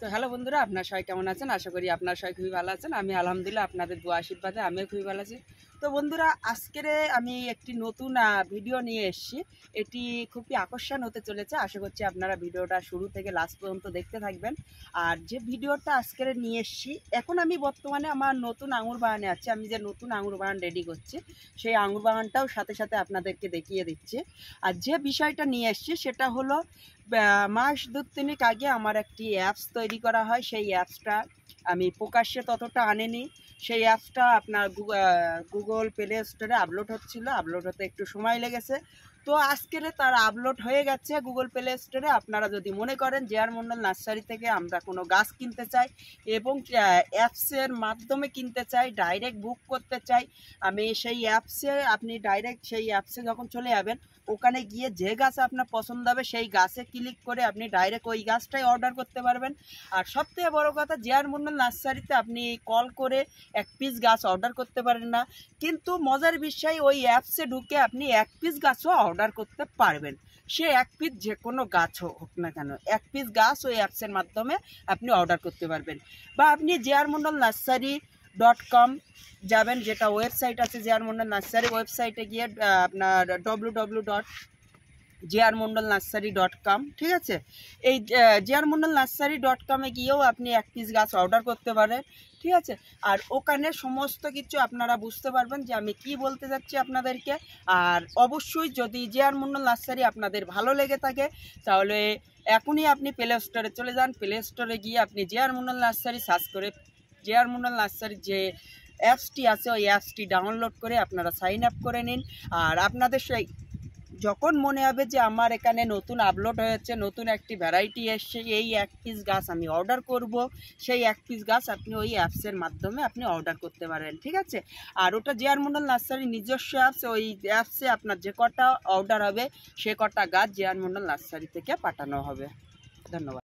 তো হ্যালো বন্ধুরা, আপনার সবাই কেমন আছেন? আশা করি আপনার সবাই খুবই ভালো আছেন। আমি আলহামদুলিল্লাহ আপনাদের দোয়া আশীর্বাদে আমিও খুবই ভালো আছি। তো বন্ধুরা, আজকের আমি একটি নতুন ভিডিও নিয়ে এসেছি। এটি খুবই আকর্ষণ হতে চলেছে। আশা করছি আপনারা ভিডিওটা শুরু থেকে লাস্ট পর্যন্ত দেখতে থাকবেন। আর যে ভিডিওটা আজকের নিয়ে এসেছি, এখন আমি বর্তমানে আমার নতুন আঙুর বাগানে আছি। আমি যে নতুন আঙুর বাগান রেডি করছি, সেই আঙুর বাগানটাও সাথে সাথে আপনাদেরকে দেখিয়ে দিচ্ছি। আর যে বিষয়টা নিয়ে এসেছি সেটা হলো, মাস 2-3 আগে আমার একটি অ্যাপস তৈরি করা হয়। সেই অ্যাপসটা আমি প্রকাশ্যে ততটা আনিনি। সেই অ্যাপসটা আপনার গুগল প্লে স্টোরে আপলোড হচ্ছিলো, আপলোড হতে একটু সময় লেগেছে। তো আজকের তার আপলোড হয়ে গেছে গুগল প্লে স্টোরে। আপনারা যদি মনে করেন জে.আর মন্ডল নার্সারি থেকে আমরা কোনো গাছ কিনতে চাই এবং অ্যাপসের মাধ্যমে কিনতে চাই, ডাইরেক্ট বুক করতে চাই, আমি সেই অ্যাপসে আপনি ডাইরেক্ট সেই অ্যাপসে যখন চলে যাবেন, ওখানে গিয়ে যে গাছ আপনার পছন্দ হবে সেই গাছে ক্লিক করে আপনি ডাইরেক্ট ওই গাছটাই অর্ডার করতে পারবেন। আর সবথেকে বড় কথা, জে.আর মন্ডল নার্সারিতে আপনি কল করে এক পিস গাছ অর্ডার করতে পারেন না, কিন্তু মজার বিষয় ওই অ্যাপসে ঢুকে আপনি এক পিস গাছও অর্ডার করতে পারবেন। সে এক পিস যে কোনো গাছ হোক না কেন, এক পিস গাছ ওই অ্যাপসের মাধ্যমে আপনি অর্ডার করতে পারবেন। বা আপনি জে.আর মন্ডল নার্সারি .com যাবেন, যেটা ওয়েবসাইট আছে জে.আর মন্ডল নার্সারি, ওয়েবসাইটে গিয়ে আপনার www.jrmondelnursery.com, ঠিক আছে? এই jrmondelnursery.com-এ গিয়েও আপনি এক পিস গাছ অর্ডার করতে পারেন, ঠিক আছে? আর ওখানে সমস্ত কিছু আপনারা বুঝতে পারবেন যে আমি কি বলতে যাচ্ছি আপনাদেরকে। আর অবশ্যই যদি জে.আর মন্ডল নার্সারি আপনাদের ভালো লেগে থাকে, তাহলে এখনই আপনি প্লে স্টোরে চলে যান। প্লে স্টোরে গিয়ে আপনি জে.আর মন্ডল নার্সারি সার্চ করে জে.আর মন্ডল নার্সারির যে অ্যাপসটি আছে ওই অ্যাপসটি ডাউনলোড করে আপনারা সাইন আপ করে নিন। আর আপনাদের সেই যখন মনে হবে যে আমার এখানে নতুন আপলোড হয়েছে, নতুন একটি ভ্যারাইটি এসছে, এই এক পিস গাছ আমি অর্ডার করব, সেই এক পিস গাছ আপনি ওই অ্যাপসের মাধ্যমে আপনি অর্ডার করতে পারেন, ঠিক আছে? আর ওটা জে.আর মন্ডল নার্সারির নিজস্ব অ্যাপস। ওই অ্যাপসে আপনার যে কটা অর্ডার হবে সে কটা গাছ জে.আর মন্ডল নার্সারি থেকে পাঠানো হবে। ধন্যবাদ।